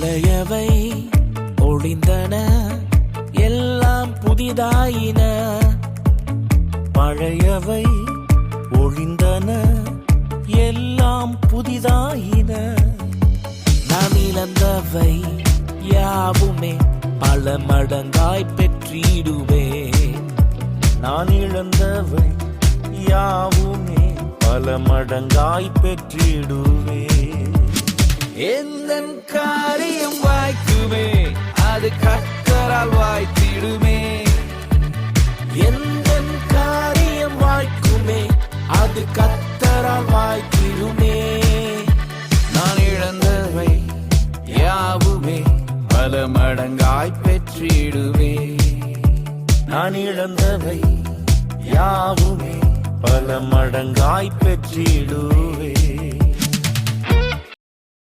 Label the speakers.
Speaker 1: பழையவை ஒளிந்தன, எல்லாம் புதிதாயின. பழையவை ஒளிந்தன, எல்லாம் புதிதாயின. நான் இழந்தவை யாவுமே பல மடங்காய் பெற்றிடுவேன். நான் இழந்தவை யாவுமே பல மடங்காய் பெற்றிடுவேன். எந்தன் காரியம் வாய்க்குமே, அது கர்த்தரால் வாய்த்திடுமே. எந்தன் காரியம் வாய்க்குமே, அது கர்த்தரால் வாய்த்திடுமே. நான் இழந்தவை யாவுமே பல மடங்காய் பெற்றிடுவே. நான் இழந்தவை யாவுமே பல மடங்காய் பெற்றிடுவே.